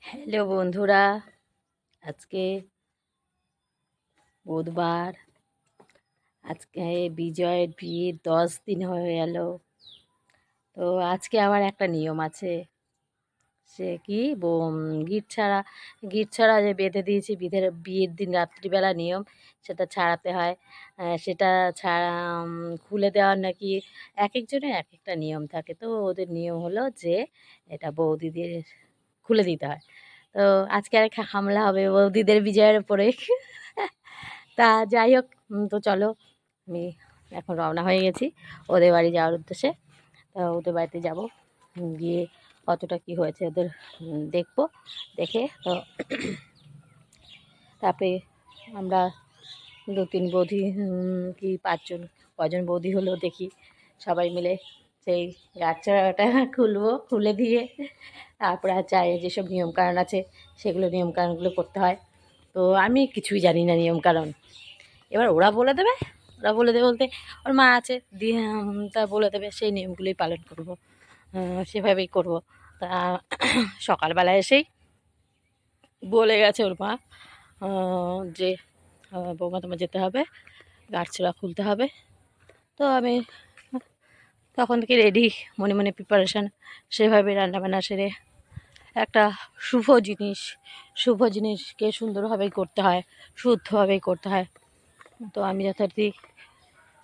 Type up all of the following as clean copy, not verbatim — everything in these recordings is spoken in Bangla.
হ্যালো বন্ধুরা, আজকে বুধবার। আজকে বিজয়ের বিয়ের 10 দিন হয়ে গেল। তো আজকে আবার একটা নিয়ম আছে। সে কি গিট ছাড়া যে বেঁধে দিয়েছি বিয়ের দিন রাত্রিবেলা নিয়ম, সেটা ছাড়াতে হয়। সেটা ছাড়া খুলে দেওয়ার নাকি এক একজনের এক একটা নিয়ম থাকে। তো ওদের নিয়ম হলো যে এটা বৌদিদের খুলে দিতে হয়। তো আজকে আর হামলা হবে বৌদিদের বিজয়ের উপরে। তা যাই হোক, তো চলো, আমি এখন রওনা হয়ে গেছি ওদের বাড়ি যাওয়ার উদ্দেশ্যে। তা ওদের বাড়িতে যাব, গিয়ে কতটা কি হয়েছে ওদের দেখবো। দেখে তো তারপরে আমরা 2-3 বৌদি, কি 5 জন, কজন বৌদি হলো দেখি, সবাই মিলে সেই গাছড়াটা খুলে দিয়ে তারপরে চায়ে যেসব নিয়মকানুন আছে সেগুলো নিয়মকানুনগুলো করতে হয়। তো আমি কিছুই জানি না নিয়মকানুন। এবার ওরা বলে দেবে বলতে ওর মা আছে দিয়ে, তা বলে দেবে, সেই নিয়মগুলোই পালন করব, সেভাবেই করব। তা সকালবেলা এসেই বলে গেছে ওর মা, যে বৌমা তোমার যেতে হবে, গাছছড়া খুলতে হবে। তো আমি তখন থেকে রেডি, মনে মনে প্রিপারেশান, সেভাবে রান্নাবান্না সেরে একটা শুভ জিনিসকে সুন্দরভাবেই করতে হয়, শুদ্ধভাবেই করতে হয়। তো আমি যথারীতি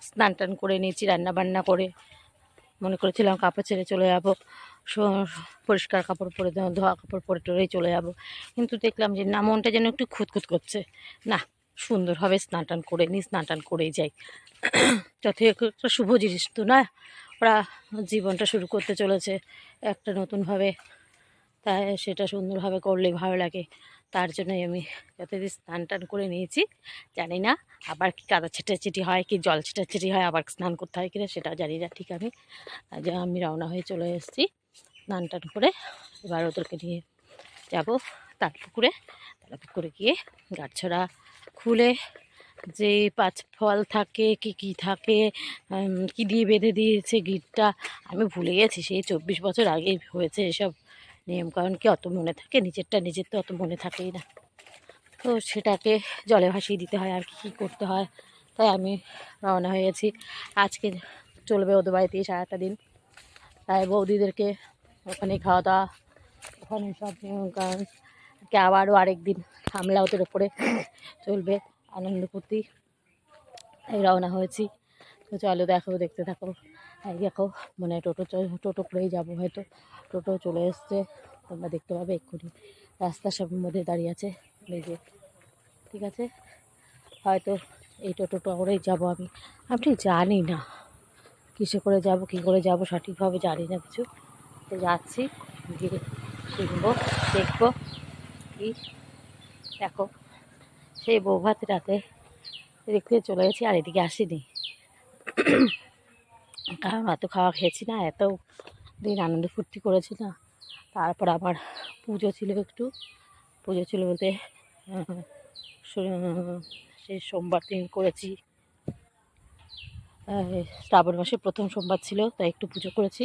স্নান টান করে নিয়েছি, রান্নাবান্না করে মনে করেছিলাম কাপড় ছেড়ে চলে যাবো, পরিষ্কার কাপড় পরে, ধোয়া কাপড় পরে টরেই চলে যাব। কিন্তু দেখলাম যে না, মনটা যেন একটু খুঁতখুত করছে। না, সুন্দরভাবে স্নান টান করে নিই, স্নান টান করেই যাই। যত একটা শুভ জিনিস তো না, ওরা জীবনটা শুরু করতে চলেছে একটা নতুনভাবে, তাই সেটা সুন্দরভাবে করলে ভালো লাগে। তার জন্যই আমি যতদিন স্নান টান করে নিয়েছি। জানি না আবার কি কাদা ছেটাছেটি হয়, কি জল ছেটাছেটি হয়, আবার স্নান করতে হয় কিনা সেটাও জানি না ঠিক। আমি রওনা হয়ে চলে এসেছি স্নান টান করে। এবার ওদেরকে নিয়ে যাব তালপুকুরে গিয়ে গাছছড়া খুলে যে 5 ফল থাকে, কি থাকে, কি দিয়ে বেঁধে দিয়েছে গিটটা, আমি ভুলে গেছি। সেই 24 বছর আগেই হয়েছে এসব নিয়মকানুন, কি অত মনে থাকে? নিজের তো অত মনে থাকেই না। তো সেটাকে জলে ভাসিয়ে দিতে হয় আর কি করতে হয়। তাই আমি রওনা হয়ে গেছি। আজকে চলবে ওদের বাড়িতেই সারাটা দিন। তাই বৌদিদেরকে ওখানে খাওয়া দাওয়া, ওখানে সব নিয়মকানুন, আবারও আরেক দিন হামলা ওদের ওপরে চলবে, আনন্দ ফুর্তি। তাই রওনা হয়েছি। তো চলো, দেখতে থাকো। এই দেখো, মানে টোটো করেই যাবো হয়তো। টোটো চলে এসছে, তোমরা দেখতে পাবে এক্ষুনি রাস্তার সব মধ্যে দাঁড়িয়ে আছে। এই যে, ঠিক আছে, হয়তো এই টোটো করেই যাবো। আমি ঠিক জানি না কিসে করে যাব, কী করে যাব, সঠিকভাবে জানি না কিছু। তো যাচ্ছি, গিয়ে শিখবো, দেখবো কি। দেখো, সেই বৌভাত রাতে দেখতে চলে গেছি, আর এদিকে আসিনি, কারণ এত খাওয়া খেয়েছি না, এত দিন আনন্দ ফুর্তি করেছি না। তারপর আবার পুজো ছিল, পুজো ছিল বলতে সেই সোমবার দিন করেছি। শ্রাবণ মাসের প্রথম সোমবার ছিল, তাই একটু পুজো করেছি।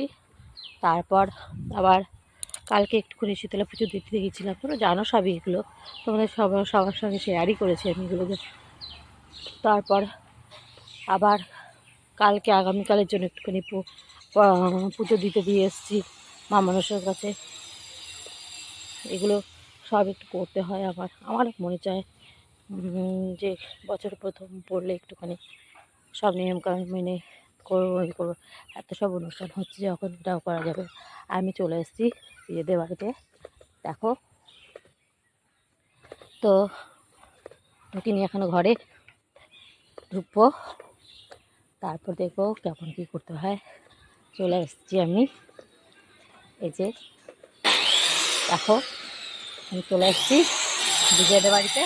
তারপর আবার কালকে একটুখানি শীতলা পুজো দিতে গিয়েছিলাম। তোমরা জানো সবই এগুলো, তোমাদের সবার সঙ্গে শেয়ারই করেছি আমি এগুলোকে। তারপর আবার কালকে আগামীকালের জন্য একটুখানি পুজো দিতে দিয়ে এসেছি মা মনসার কাছে। এগুলো সব একটু করতে হয়। আমার মনে চায় যে বছর প্রথম পড়লে একটুখানি সব নিয়মকানুন মেনে করবো। এত সব অনুষ্ঠান হচ্ছে যখন এটাও করা যাবে। আমি চলে এসেছি দিদিদের বাড়িতে। দেখো, তো ঢুকিনি এখনও, ঘরে ঢুকবো, তারপর দেখবো কেমন কী করতে হয়। চলে এসেছি আমি, এই যে দেখো, আমি চলে এসেছি দিদিদের বাড়িতে,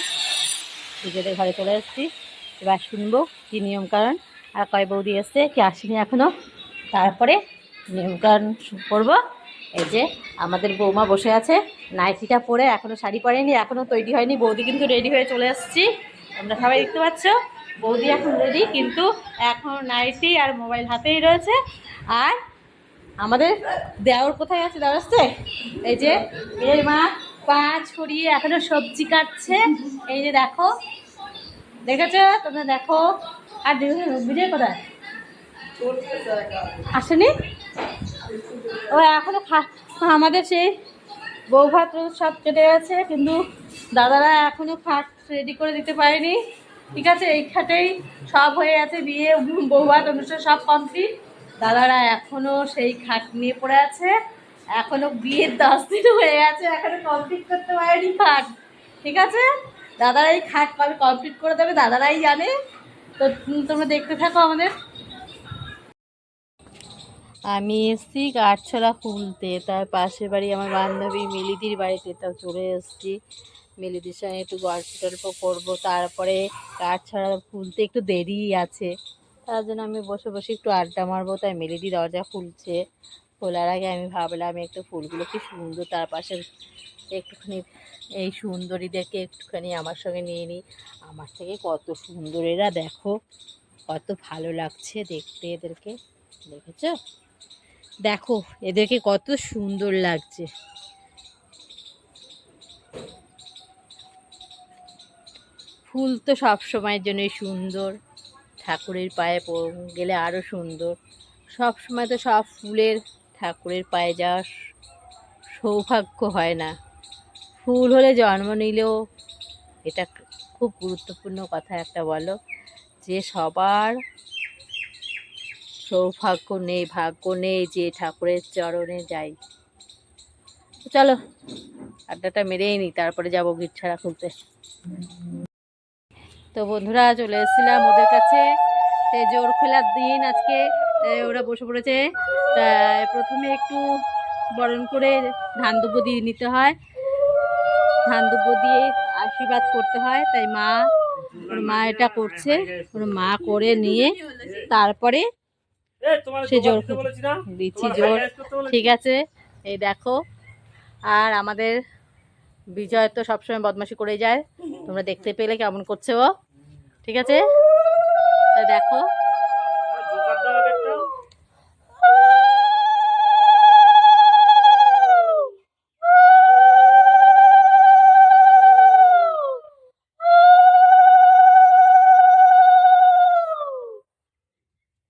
দিদিদের ঘরে চলে এসেছি। এবার শুনবো কী নিয়মকানুন, আর কয় বৌদি এসছে, কি আসেনি এখনও। তারপরে নিয়মকানুন করবো। এই যে আমাদের বৌমা বসে আছে, নাইটিটা পরে, এখনও শাড়ি পরেনি, এখনও তৈরি হয়নি। বৌদি কিন্তু রেডি হয়ে চলে এসেছি, তোমরা সবাই দেখতে পাচ্ছ। বৌদি এখন রেডি, কিন্তু এখন নাইটি আর মোবাইল হাতেই রয়েছে। আর আমাদের দেওর কোথায় আছে? দেওর আসছে, এই যে এই মা, পা ছড়িয়ে এখনো সবজি কাটছে। এই যে দেখো, দেখেছো তোমরা, দেখো। আর বিজয় কোথায় আসেনি? ও এখনো আমাদের সেই বউ ভাত সব কেটে গেছে, কিন্তু দাদারা এখনো খাট রেডি করে দিতে পারেনি। ঠিক আছে, এই খাটেই সব হয়ে গেছে, বিয়ে বউ ভাত অনুষ্ঠান সব কমপ্লিট। দাদারা এখনো সেই খাট নিয়ে পড়ে আছে, এখনো বিয়ের 10 দিন হয়ে গেছে, এখনো কমপ্লিট করতে পারেনি খাট। ঠিক আছে, দাদারা এই খাট কবে কমপ্লিট করে দেবে দাদারাই জানে। তো তোমরা দেখতে থাকো আমাদের। আমি এসছি কাঠছড়া খুলতে, তার পাশের বাড়ি আমার বান্ধবী মিলিদির বাড়িতে, তাও চলে এসছি। মিলিদির সঙ্গে একটু গল্প টল্প করবো, তারপরে কাঠছড়া খুলতে একটু দেরি আছে, তার জন্য আমি বসে বসে একটু আড্ডা মারবো। তাই মিলিদি দরজা খুলছে, খোলার আগে আমি ভাবলাম একটু ফুলগুলো কি সুন্দর, তার পাশে একটুখানি এই সুন্দরীদেরকে একটুখানি আমার সঙ্গে নিয়ে নিই। আমার থেকে কত সুন্দর এরা, দেখো কত ভালো লাগছে দেখতে এদেরকে, দেখেছো? দেখো এদেরকে কত সুন্দর লাগছে। ফুল তো সব সময়ের জন্যই সুন্দর, ঠাকুরের পায়ে গেলে আরও সুন্দর। সব সময় তো সব ফুলের ঠাকুরের পায়ে যাওয়ার সৌভাগ্য হয় না। ফুল হলে জন্ম নিলেও এটা খুব গুরুত্বপূর্ণ কথা একটা, বলো, যে সবার সৌভাগ্য নেই, ভাগ্য নেই যে ঠাকুরের চরণে যাই। চলো আড্ডাটা মেরেই নিই, তারপরে যাবো গিট ছাড়া খুলতে। তো বন্ধুরা চলে এসেছিলাম ওদের কাছে, জোর খোলার দিন আজকে। ওরা বসে পড়েছে। প্রথমে একটু বরণ করে ধান দুব্বো দিয়ে নিতে হয়, ধান দুব্বো দিয়ে আশীর্বাদ করতে হয়। তাই ওর মা এটা করছে, ওর মা করে নিয়ে তারপরে সে জোর দিচ্ছি জোর। ঠিক আছে, এই দেখো। আর আমাদের বিজয় তো সবসময় বদমাশি করে যায়, তোমরা দেখতে পেলে কেমন করছে ও। ঠিক আছে, দেখো।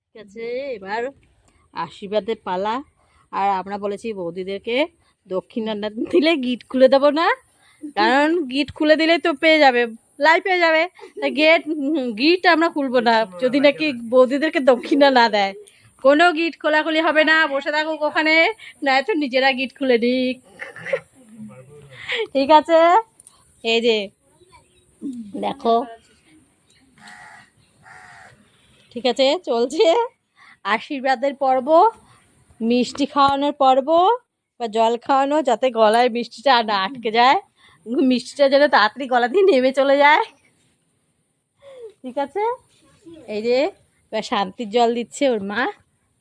ঠিক আছে, এবার আশীর্বাদের পালা। আর আমরা বলেছি বৌদিদেরকে দক্ষিণা না দিলে গিট খুলে দেবো না, কারণ গিট খুলে দিলে তো পেয়ে যাবে, লাই পেয়ে যাবে। গিট আমরা খুলবো না যদি নাকি বৌদিদেরকে দক্ষিণা না দেয়। কোনো গিট খোলাখুলি হবে না, বসে থাকুক ওখানে, নয় তো নিজেরা গিট খুলে দিক। ঠিক আছে, এই যে দেখো। ঠিক আছে, চলছে আশীর্বাদের পর্ব, মিষ্টি খাওয়ানোর পর্ব বা জল খাওয়ানো, যাতে গলায় মিষ্টিটা না আটকে যায়, মিষ্টিটা যেন তাড়াতাড়ি গলা দিয়ে নেমে চলে যায়। ঠিক আছে, এই যে এবার শান্তির জল দিচ্ছে ওর মা,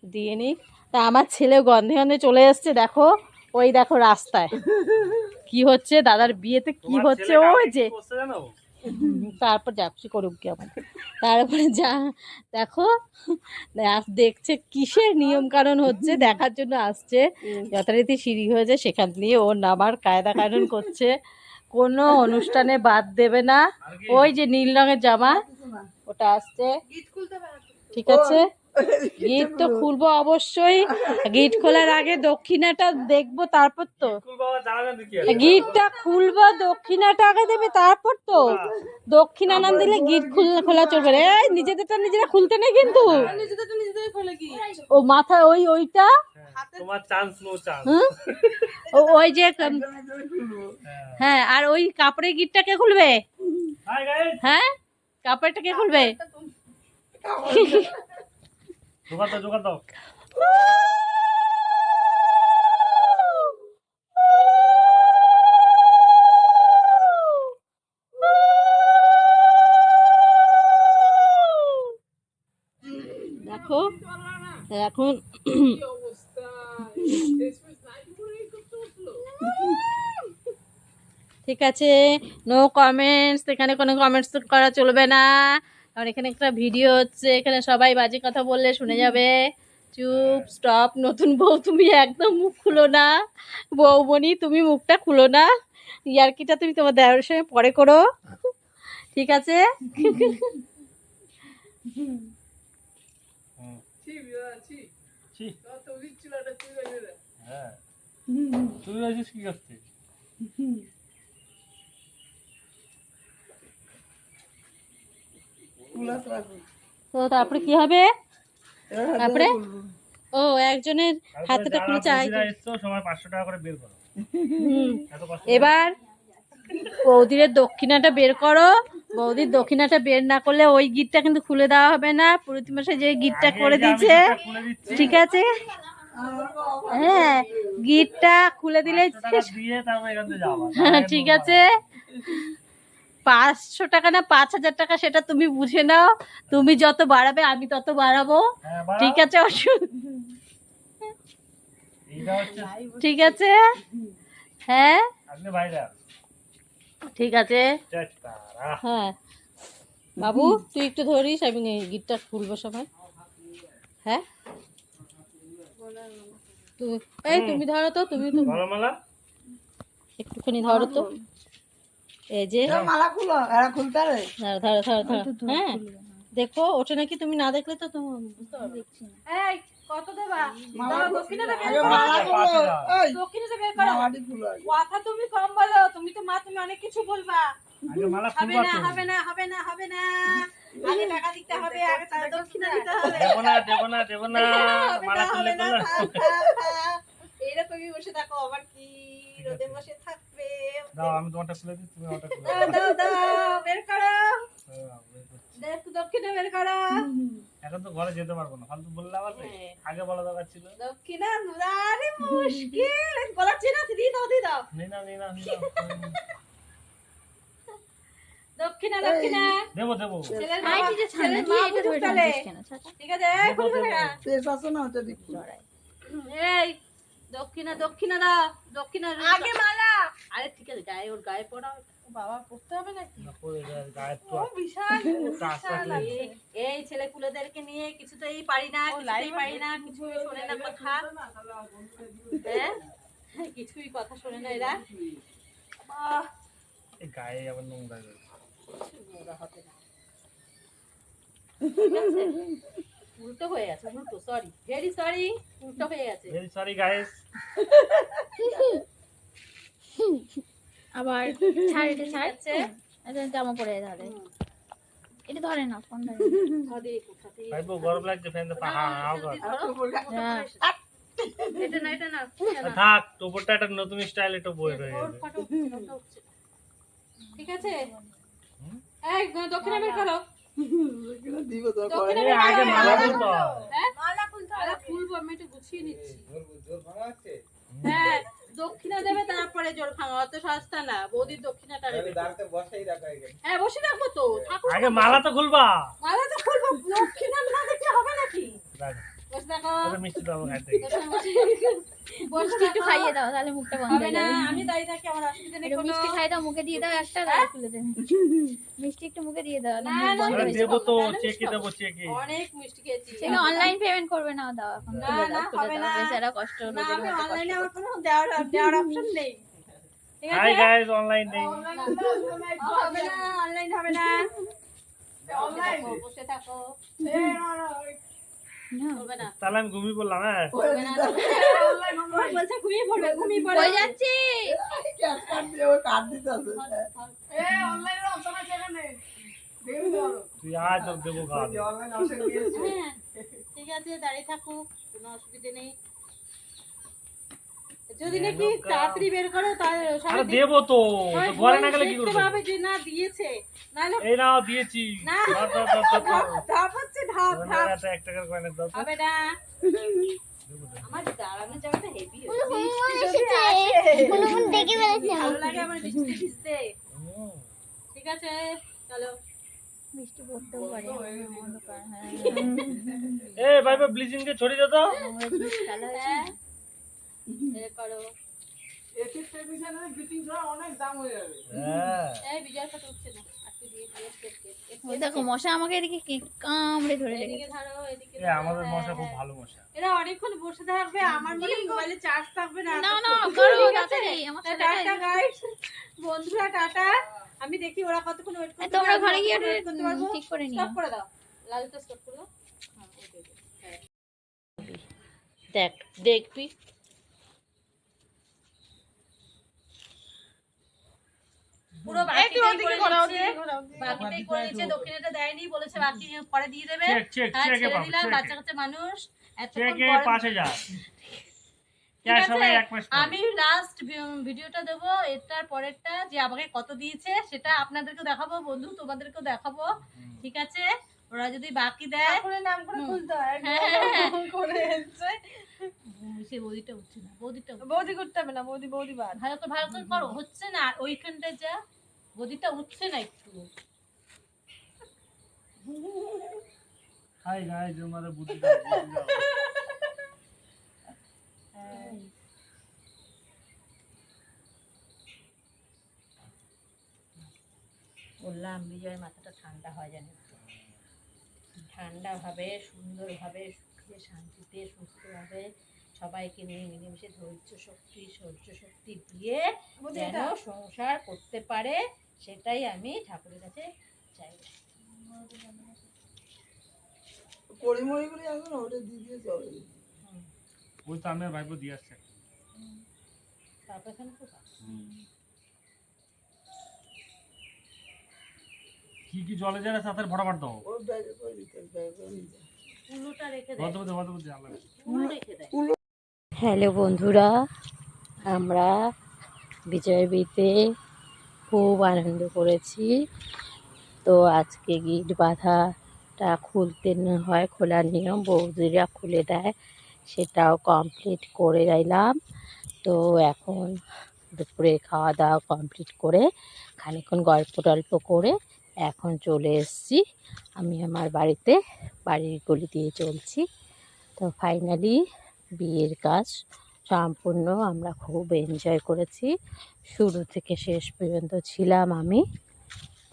দিয়ে নি। তা আমার ছেলেও গন্ধে গন্ধে চলে এসছে, দেখো ওই দেখো রাস্তায় কি হচ্ছে, দাদার বিয়েতে কি হচ্ছে, ওই যে তারপর যাচ্ছি করুক কি আমার, তারপরে যা দেখো দেখছে কিসের নিয়ম কানুন হচ্ছে দেখার জন্য আসছে। যথারীতি সিঁড়ি হয়েছে সেখান দিয়ে ও নামার কায়দা কানুন করছে, কোনো অনুষ্ঠানে বাদ দেবে না। ওই যে নীল রঙের জামা ওটা আসছে। ঠিক আছে, গিট তো খুলবো অবশ্যই, গিট খোলার আগে দক্ষিণাটা দেখবো, তারপর তো গিটটা খুলবো, দক্ষিণাটা আগে দেবে তারপর তো। দক্ষিণা না দিলে গিট খোলা চলবে না। এই নিজেদেরটা নিজেরা খুলতে নেই কিন্তু, ও মাথা ওইটা ওই যে, হ্যাঁ। আর ওই কাপড়ের গিটটা কে খুলবে? হ্যাঁ, কাপড়টা কে খুলবে? জোগাড় দাও। দেখো এখন ঠিক আছে, নো কমেন্টস, এখানে কোনো কমেন্টস করা চলবে না, কারণ এখানে একটা ভিডিও হচ্ছে, এখানে সবাই বাজে কথা বললে শুনে যাবে। চুপ স্টপ। নতুন বউ তুমি একদম মুখ খুলো না, বৌমণি তুমি মুখটা খুলো না, ইয়ার্কিটা তুমি তোমার দেওরের সঙ্গে পরে করো, ঠিক আছে? হ্যাঁ তুই আছিস কি করতে? তো তারপরে কি হবে? তারপরে ও একজনের হাতেটা খুলে চাই। সবাই 500 টাকা করে বের করো। এবার বৌদির দক্ষিণাটা বের করো। বৌদির দক্ষিণাটা বের না করলে ওই গিটটা কিন্তু খুলে দেওয়া হবে না। প্রতি মাসে যে গিটটা করে দিয়েছে, ঠিক আছে? হ্যাঁ, গিটটা খুলে দিলে ঠিক আছে। 500 টাকা না 5000 টাকা সেটা তুমি বুঝে নাও। তুমি যত বাড়াবে আমি তত বাড়াবো, ঠিক আছে? ঠিক আছে, হ্যাঁ ঠিক আছে। হ্যাঁ বাবু তুই একটু ধরিস, আমি গিটটা খুলবো সময়। হ্যাঁ এই তুমি ধরো তো, তুমি তো একটুখানি ধরো তো। এই যে মালা খুলো, এরা খুলতে রে। ধরো ধরো ধরো ধরো। হ্যাঁ দেখো ওটা নাকি তুমি না দেখলে তো তুমি বুঝতে পারবে। এই কত দেবা? দাও দক্ষিণাটা বের করো। মালা খুলো, এই দক্ষিণাটা বের করো। মালাটি খুলো। কথা তুমি কম বলো, তুমি তো মা, তুমি অনেক কিছু বলবা। আগে মালা হবে খুলবা না তো। হবে না হবে না হবে না, আগে টাকা দিতে হবে, আগে তার দক্ষিণা দিতে হবে। দেব না মালা খুললে তো না। এরকমই বসে থাকো, আবার কি রোদে বসে থাকবে? দাও আমি তোমারটা খুলে দিই, তুমি আমারটা খুলে দাও দাও দাও, বের করো। দাও। দেখ দক্ষিণা বের করো। এখন তো ঘরে যেতে পারবো না, ফালতু বললে আবার আগে বলা দরকার ছিল। দক্ষিণা আরে মুশকিল, বলাচ্ছি না, দিয়ে দাও দিয়ে দাও। নেই না দক্ষিণা দক্ষিণা দেবো ছেলের মা, ছেলের মা বুঝুক তাহলে, ঠিক আছে? খুলবে না। পেশ আছে না ওটা দেখি। এই দক্ষিণা দক্ষিণা দাও, দক্ষিণা আগে মালা। আরে ঠিক আছে, গায়ে ওর গায়ে পড়াও। বাবা পড়তে হবে নাকি? গায়ের তো ও বিশাল বিশাল আছে। এই ছেলে পুলেদেরকে নিয়ে কিছুতেই পারি না, কিছুতেই পারি না, কিছুই শোনে না কথা। হ্যাঁ কিছুই কথা শোনে না এরা। এই গায়ে আবার নোংরা হয়ে গেছে। নোংরা হবে না, ঠিক আছে? উল্টো হয়ে গেছে, উল্টো, সরি, ভেরি সরি, উল্টো হয়ে গেছে। Very sorry guys. আবার ছাড়, এটা ছাড়, এটা জামা পরে তাহলে এটা ধরে না, ফোন ধরে ধরে কোথাতে ভাইবো গরম লাগছে, ফ্যান দে পাহা হাও কর। হ্যাঁ এটা না এটা না থাক, টোপরটা একটা নতুন স্টাইল এটা বই রয়ে ওর গেছে। ফটো উঠছে না। ঠিক আছে, এই দক্ষিণা বের করো। এগুলো দিব তো দক্ষিণা এই বের আগে করো। মালা খুলতে হয়। হ্যাঁ মালা খুলতে হবে। খুলবো, আমি একটু গুছিয়ে নিচ্ছি। হ্যাঁ দক্ষিণা দেবে, তারপরে জোর ভাঙা, অত সস্তা না। বৌদির দক্ষিণাটা নেবে। হ্যাঁ বসে রাখবো তো, থাকুক। আগে মালা তো খুলবা। মালা তো খুলবো, দক্ষিণা না দেখলে হবে নাকি? রাখো। বসে থাকো, ওটা মিষ্টি দাও খাইতে। বসে একটু খাইয়ে দাও, তাহলে মুখটা বন্ধ হবে হয়ে না, যাবে। আমি দাঁড়িয়ে থাকি, আমার অসুবিধা নেই একটু কোনো। মিষ্টি খাই দাও, মুখে দিয়ে দাও একটা, তাহলে খুলে দেবে। মিষ্টি একটু মুখে দিয়ে দাও, না, মুখ না, বন্ধ আরে হয়ে দেবো যাবে। তো, চেকে দেবো চেকে। অনেক মিষ্টি খেয়েছি। সেটা অনলাইন পেমেন্ট করবে না, দাও এখন না, খুলে না, দাও, খুলে হবে দাও, না। বেচারা কষ্ট না, রোদের আমি মধ্যে অনলাইনে কষ্ট আমার কোনো দেওয়ার অপশন নেই। ঠিক হাই আছে? গাইস, অনলাইন নেই। হবে না, অনলাইন হবে না। বসে থাকো, হবে না। তাহলে আমি ঘুমিয়ে পড়লাম। হ্যাঁ হবে না। বলছে ঘুমিয়ে পড়বে, ঘুমিয়ে পড়বে। হয়ে যাচ্ছি। ক্যাশ কার্ড দিয়ে ওই কার্ড দিতে আছে। তুই আয়, তোর দেবো খাওয়া। হ্যাঁ, ঠিক আছে, দাঁড়িয়ে থাকুক, কোনো অসুবিধা নেই। যদি নাকি তাড়াতাড়ি বের করো তাহলে আরে দেবো তো, তো ঘরে না গেলে কি দেখতে করবো? পাবে যে না দিয়েছে, নাহলে এই নাও দিয়েছি। না। ধর, ধর, ধর, ধর, ধর। ধাপ হচ্ছে ধাপ ধাপ। একটা 1 টাকার কয়েনের দাও তো। হবে না, আমার দাঁড়ানোর জায়গাটা হেভি ভালো লাগে আমার বৃষ্টিতে ভিজতে। হুম। ঠিক আছে চলো। মিষ্টি পড়তেও পারে, অন্ধকার, হ্যাঁ। এ ভাই ব্লিচিং দিয়ে ছড়িয়ে দাও তো। নোংরা জিনিস ফেলা হয়েছে না। এ করো, এটির টেলিভিশনের বিটিং ছাড়া অনেক দাম হয়ে যাবে। হ্যাঁ এই বিজয়ের ফটো উঠছে না, একটু ওই দেখো মশা আমাকে এদিকে কামড়ে ধরে রেখেছে। এদিকে ধরো, এদিকে এ আমাদের মশা খুব ভালো মশা। এরা অনেকক্ষণ বসে থাকবে, আমার মনে হয় মোবাইলে চার্জ থাকবে না। না না করো তাড়াতাড়ি আমার সাথে টাটা গাইস, বন্ধুরা টাটা। আমি দেখি ওরা কতক্ষণ ওয়েট করতে তোমরা পারে, ঘরে গিয়ে wait করতে পারবো। ঠিক করে নিও। স্টপ করে দাও, লালটা স্টপ করে দাও। হ্যাঁ, দেখ দেখবি পুরো বাকিটাই করে নিচ্ছে, দক্ষিণাটা দেয়নি, বলেছে বাকি পরে দিয়ে দেবে। চেক হ্যাঁ, চেকে ছেড়ে পাবো, দিলাম, চেকে। বাচ্চা কাচ্চা মানুষ এতক্ষণ চেকে পরে- 5000 ঠিক ক্যাশ আছে, হবে 1 মাস পরে। আমি লাস্ট ভিডিওটা দেবো, এটার পরেরটা যে আমাকে কত দিয়েছে সেটা আপনাদেরকে দেখাবো, বন্ধু তোমাদেরকেও দেখাবো। ঠিক আছে, ওরা যদি বাকি দেয় নাম করে খুলতে হয়, সে বৌদিটা উঠছে না, বৌদি করতে হবে না, বৌদি ভালো করে করো, হচ্ছে না ওইখানটায় যা, বৌদিটা উঠছে না একটু। হাই গাইস, আমাদের বুদ্ধি দাও, বুদ্ধি দাও। বললাম বিজয়ের মাথাটা ঠান্ডা হয় জানি, ঠান্ডাভাবে সুন্দরভাবে সুখে শান্তিতে সুস্থভাবে সবাইকে নিয়ে মিলেমিশে ধৈর্য শক্তি সহ্য শক্তি দিয়ে যেন সংসার করতে পারে, সেটাই আমি ঠাকুরের কাছে চাই। পরিমরি করে আসো না, ওটা দিয়ে দিয়ে চলে। ওই তো আমার ভাইপো দিয়ে আসছে। তারপর এখানে তো কি কি জলে যায় না তাতে ফটাফট দাও। ওর ব্যাগে করে দিতে হবে, ব্যাগে করে নিয়ে যাও। কুলোটা রেখে দেয়, বদ্ধ আল্লাহ। কুলো রেখে দেয়। হ্যালো বন্ধুরা, আমরা বিজয় বিতে খুব আনন্দ করেছি। তো আজকে গিট বাঁধাটা খুলতে হয়, খোলার নিয়ম বৌদিরা খুলে দেয়, সেটাও কমপ্লিট করে এলাম। তো এখন দুপুরে খাওয়া দাওয়া কমপ্লিট করে খানিকক্ষণ গল্প টল্প করে এখন চলে এসেছি আমি আমার বাড়িতে, বাড়ির গলি দিয়ে চলছি। তো ফাইনালি বিয়ের কাজ সম্পূর্ণ, আমরা খুব এনজয় করেছি, শুরু থেকে শেষ পর্যন্ত ছিলাম আমি।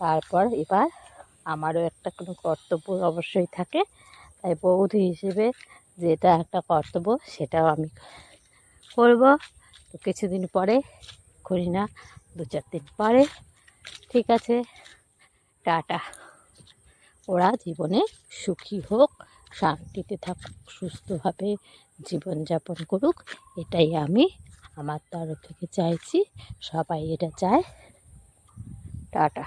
তারপর এবার আমারও একটা কোনো কর্তব্য অবশ্যই থাকে, তাই বৌদি হিসেবে যেটা একটা কর্তব্য সেটাও আমি করব। তো কিছুদিন পরে করি না, 2-4 দিন পরে। ঠিক আছে, টাটা। ওরা জীবনে সুখী হোক, শান্তিতে থাকুক, সুস্থভাবে জীবনযাপন করুক, এটাই আমি আমার তরফ থেকে চাইছি, সবাই এটা চায়। টাটা।